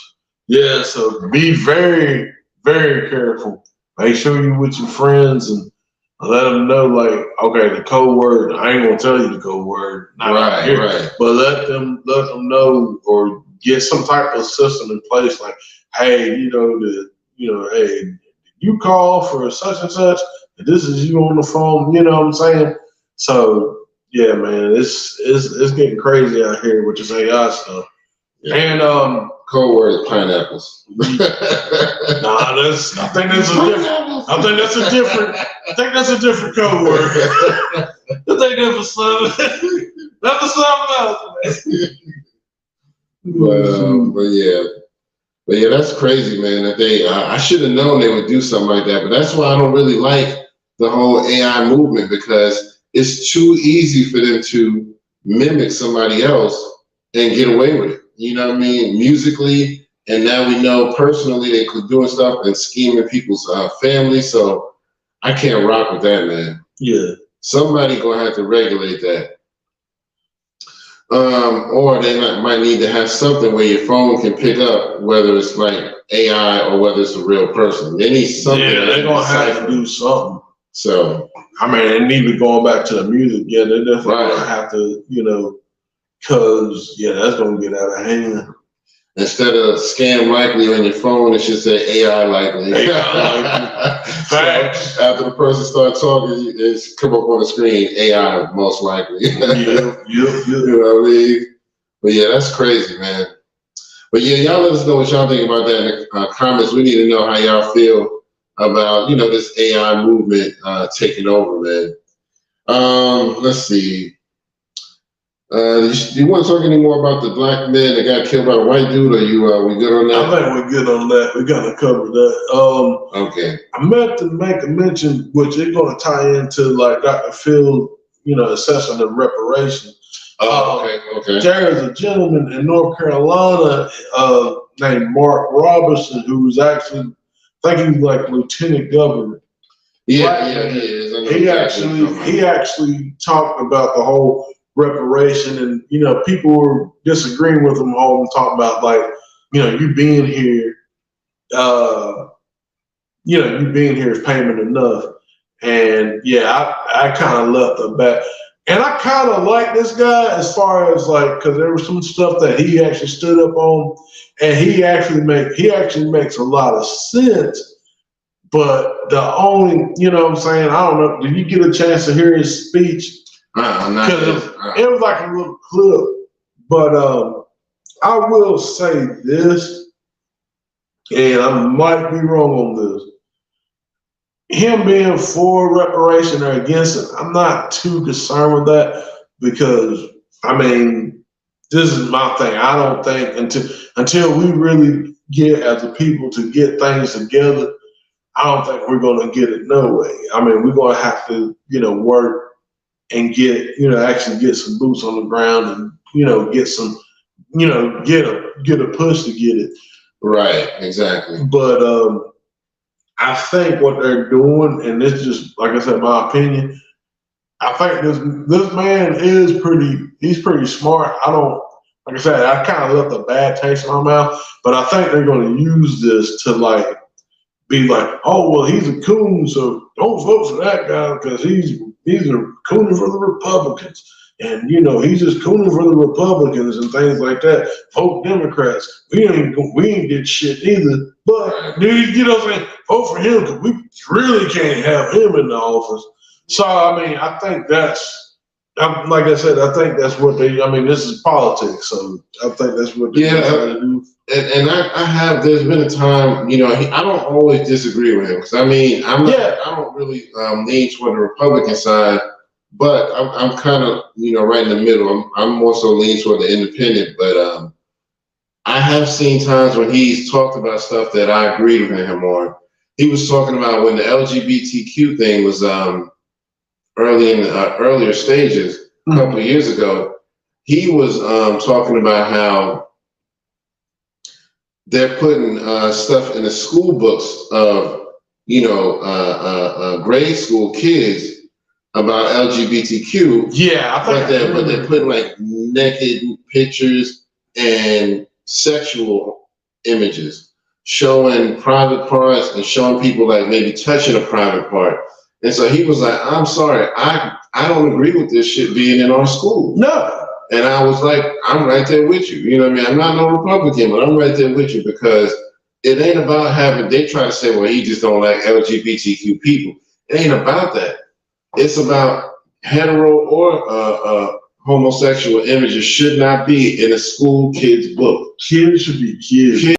Yeah, so be very, very careful. Make sure you're with your friends and let them know, like, okay, the code word, I ain't gonna tell you the code word. Right. But let them know, or get some type of system in place, like, hey, hey, you call for such and such, this is you on the phone, you know what I'm saying? So yeah, man, it's getting crazy out here with this AI stuff. Yeah. And code word pineapples. I think that's a different code word. I think that's something else. But yeah, that's crazy, man. That they, I should have known they would do something like that. But that's why I don't really like the whole AI movement, because it's too easy for them to mimic somebody else and get away with it. You know what I mean? Musically, and now we know personally they could doing stuff and scheming people's families. So I can't rock with that, man. Yeah. Somebody gonna have to regulate that. Or they might need to have something where your phone can pick up whether it's like AI or whether it's a real person. They need something. Yeah, they're gonna have to do something. So I mean, and even going back to the music, yeah, they're definitely gonna have to, cause that's gonna get out of hand. Instead of scam likely on your phone, it should say AI likely. So after the person starts talking, it's come up on the screen, AI most likely. Yep. You know what I mean? But yeah, that's crazy, man. But yeah, y'all let us know what y'all think about that in the comments. We need to know how y'all feel about, this AI movement taking over, man. Let's see. Do you want to talk any more about the black man that got killed by a white dude, or we good on that? I think we're good on that. We're gonna cover that. Okay. I meant to make a mention, which is gonna tie into like Dr. Phil, assessing the reparations. Okay. There's a gentleman in North Carolina named Mark Robertson who was actually, I think he was like lieutenant governor. Yeah, he is. He actually talked about the whole reparation, and people were disagreeing with him all and talking about like, you being here, you being here is payment enough. And I kind of left the back. And I kind of like this guy as far as like, because there was some stuff that he actually stood up on, and he actually makes a lot of sense. But the only, what I'm saying, I don't know, did you get a chance to hear his speech? Because it was like a little clip. But I will say this, and I might be wrong on this. Him being for reparation or against it, I'm not too concerned with that, because this is my thing. I don't think until we really get as a people to get things together, I don't think we're gonna get it no way. We're gonna have to, work and get, actually get some boots on the ground and, get some, get a push to get it. Right, exactly. But I think what they're doing, and this just, like I said, my opinion, I think this man is he's pretty smart. Like I said, I kind of left a bad taste in my mouth, but I think they're going to use this to like, be like, oh, well, he's a coon, so don't vote for that guy because he's a cooning for the Republicans. And, he's just cooning for the Republicans and things like that. Vote Democrats. We ain't did shit either. But, vote for him because we really can't have him in the office. So, I think that's, like I said, I think that's what this is politics. So I think that's what they're trying to do. And there's been a time, I don't always disagree with him, because I don't really lean toward the Republican side, but I'm kind of, right in the middle. I'm more so lean toward the independent, but I have seen times when he's talked about stuff that I agreed with him on. He was talking about when the LGBTQ thing was earlier stages, a couple of years ago. He was talking about how they're putting stuff in the school books of, grade school kids about LGBTQ. Yeah, but they're putting like naked pictures and sexual images, showing private parts and showing people like maybe touching a private part. And so he was like, I'm sorry, I don't agree with this shit being in our school. No. And I was like, I'm right there with you. You know what I mean? I'm not no Republican, but I'm right there with you, because it ain't about they try to say, well, he just don't like LGBTQ people. It ain't about that. It's about hetero or homosexual images should not be in a school kid's book. Kids should be kids.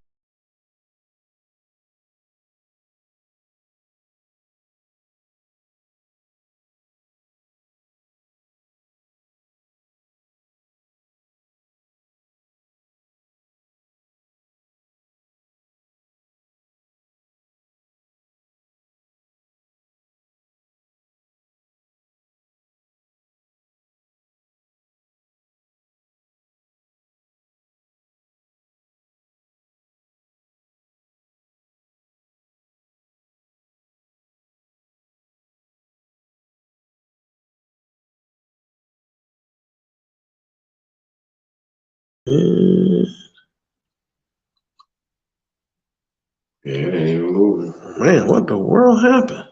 Yeah, it ain't even moving. Man, what the world happened?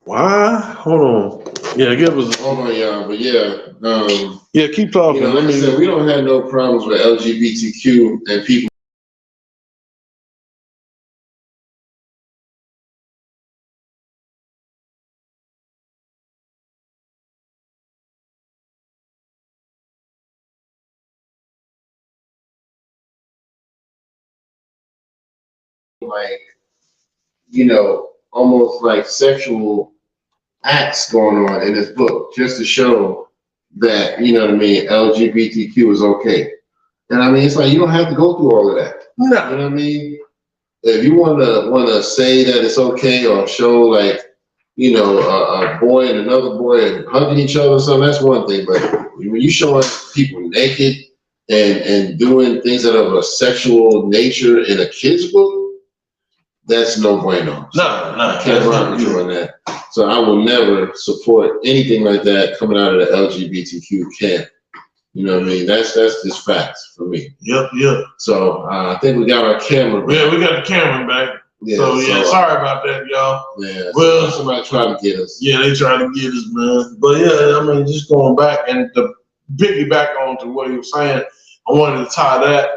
Why? Hold on. Yeah, give us. Hold on, y'all. But yeah, yeah, keep talking. Like I said, we don't have no problems with LGBTQ and people. Like, almost like sexual acts going on in this book, just to show that, LGBTQ is okay. And I mean, it's like, you don't have to go through all of that. No. You know what I mean? If you want to say that it's okay or show like, a boy and another boy hugging each other or something, that's one thing. But when you showing people naked and doing things that are of a sexual nature in a kid's book, that's no bueno. No, I can't rock with you on that. So I will never support anything like that coming out of the LGBTQ camp. You know what I mean? That's just facts for me. Yep. So I think we got our camera back. Yeah, we got the camera back. Yeah, so sorry about that, y'all. Yeah. Well, somebody tried to get us. Yeah, they tried to get us, man. But yeah, I mean, just going back and to piggyback on to what he was saying, I wanted to tie that.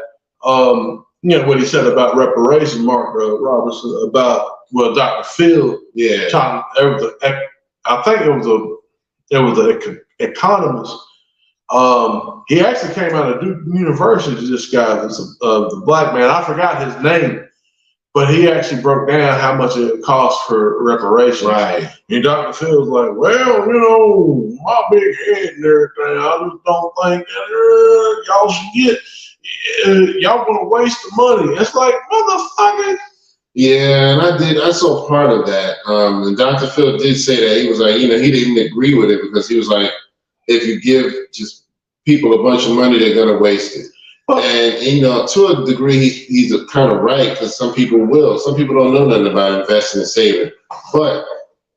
What he said about reparations, Mark Robertson, about Dr. Phil. Yeah. I think it was an economist. He actually came out of Duke University. This guy, the black man. I forgot his name, but he actually broke down how much it costs for reparations. Right. And Dr. Phil was like, well, my big head and everything, I just don't think that y'all should get. Y'all want to waste the money. It's like, motherfucker. Yeah, and I saw part of that. And Dr. Phil did say that. He was like, he didn't agree with it because he was like, if you give just people a bunch of money, they're going to waste it. And, to a degree, he's kind of right because some people will. Some people don't know nothing about investing and saving. But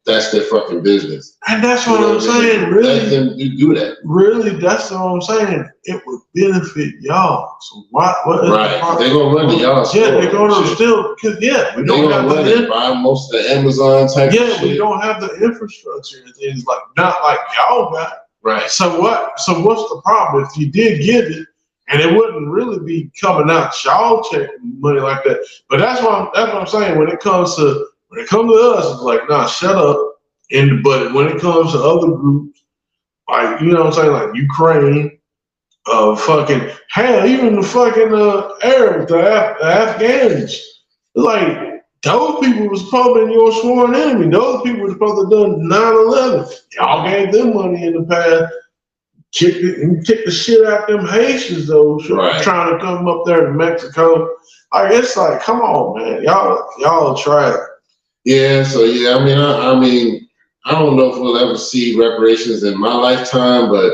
that's their fucking business. And that's what I'm saying. Really, let them do that. Really, that's what I'm saying. It would benefit y'all. So what is right? They're gonna run to y'all. Yeah, they're gonna still because we don't have buy most of the Amazon type. Yeah, of shit. We don't have the infrastructure and things not like y'all got. Right. So what? So what's the problem if you did give it? And it wouldn't really be coming out y'all checking money like that. But that's what I'm saying. When it comes to us, it's like, nah, shut up. But when it comes to other groups, like, you know what I'm saying, like Ukraine, fucking hell, even the fucking Arabs, the Afghans, like those people was probably your sworn enemy. Those people were supposed to have done 9/11. Y'all gave them money in the past. Kick the shit out them Haitians though, right. Trying to come up there to Mexico. Like it's like, come on, man, y'all try it. Yeah, so yeah, I mean, I don't know if we'll ever see reparations in my lifetime, but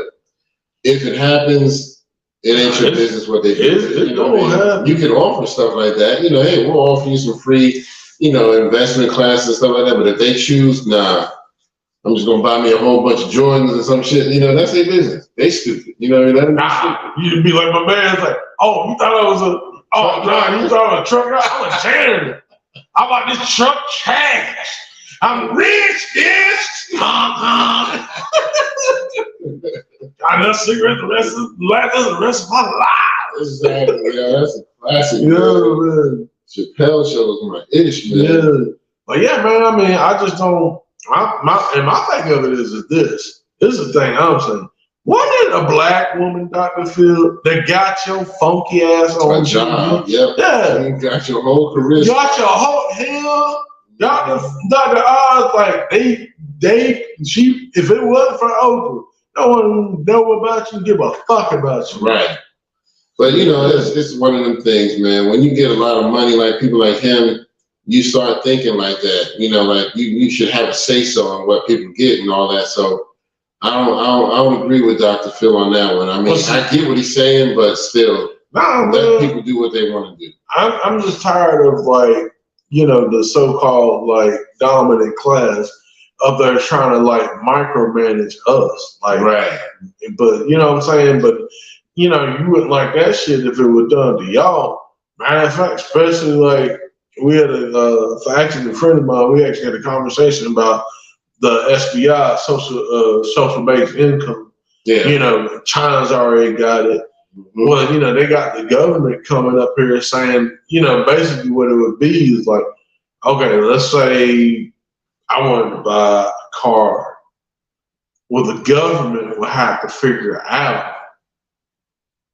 if it happens, it ain't your business what they do. You can offer stuff like that. Hey, we'll offer you some free, investment classes and stuff like that. But if they choose, nah, I'm just gonna buy me a whole bunch of Jordans or some shit. That's their business. They stupid. Let them you'd be like my man's like, oh, you thought I was you thought I was a truck driver? I'm a janitor. How about this truck trash? I'm rich, bitch. I got cigarettes the rest of my life. Exactly. Yeah, that's a classic. Yeah, man. Chappelle show was my ish, man. Yeah. But yeah, man, I mean, I just don't. My thing of it is this. this is the thing I'm saying. Wasn't it a black woman, Dr. Phil, that got your funky ass on a job? Yep. Yeah. You got your whole career. Got your whole hell. Dr. Oz, like she, if it wasn't for Oprah, no one would know about you, give a fuck about you. Right. But you know, it's one of them things, man. When you get a lot of money, like people like him, you start thinking like that. You know, like you should have a say so on what people get and all that. So I don't agree with Dr. Phil on that one. I mean, I get what he's saying, but still, let people do what they want to do. I'm just tired of like, you know, the so-called like dominant class up there trying to like micromanage us. Like, right. But you know what I'm saying? But you know, you wouldn't like that shit if it was done to y'all. Matter of fact, especially like we had a friend of mine, we actually had a conversation about the SBI, social based income. Yeah. You know, China's already got it. Mm-hmm. Well, you know, they got the government coming up here saying, you know, basically what it would be is like, okay, let's say I wanted to buy a car. Well, the government will have to figure out,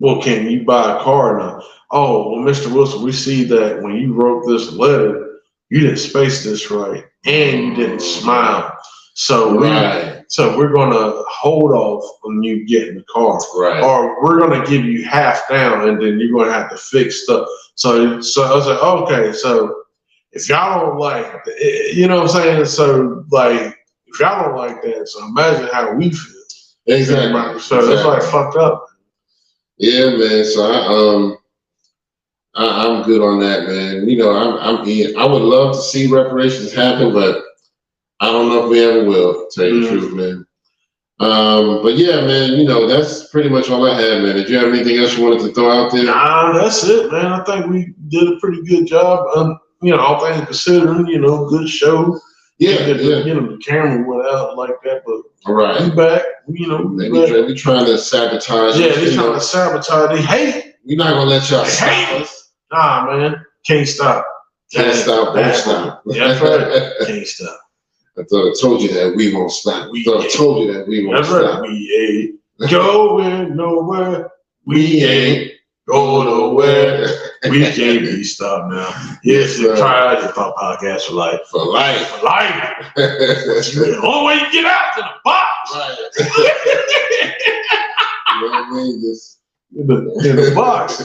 well, can you buy a car now? Oh, well, Mr. Wilson, we see that when you wrote this letter, you didn't space this right and you didn't smile. So we're gonna hold off on you getting the car, right? Or we're gonna give you half down, and then you're gonna have to fix stuff. So I was like, okay, so if y'all don't like, you know what I'm saying? So like, if y'all don't like that, so imagine how we feel. Exactly. So it's like fucked up. Yeah, man. So I'm good on that, man. You know, I would love to see reparations happen, but I don't know if we ever will, to tell you the truth, man. But yeah, man, you know, that's pretty much all I had, man. Did you have anything else you wanted to throw out there? Nah, that's it, man. I think we did a pretty good job. You know, all things considering, you know, good show. Yeah. You know, the camera went out like that, but all right, we back. You know, we trying to sabotage. Yeah, they trying to sabotage. They hate. We're not gonna let y'all stop us. Nah, man, can't stop. Can't stop, won't stop. Yeah, that's right. Can't stop. I thought I told you that we won't stop. I told you that we won't stop. Right. We ain't going nowhere. We ain't going nowhere. We can't be stopped now. Yes, the Triad Hip Hop Podcast for life. For life. For life. The only way you get out to the box. Right. You know what I mean? Just in the box.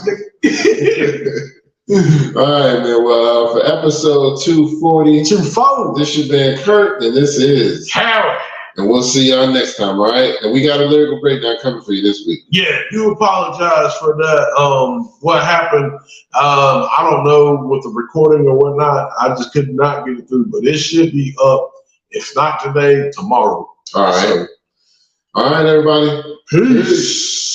All right, man. Well, for episode 240, this has been Kurt, and this is Howard. And we'll see y'all next time, all right? And we got a lyrical breakdown coming for you this week. Yeah, do apologize for that. What happened, I don't know with the recording or whatnot. I just could not get it through, but it should be up. If not today, tomorrow. All right. All right, everybody. Peace.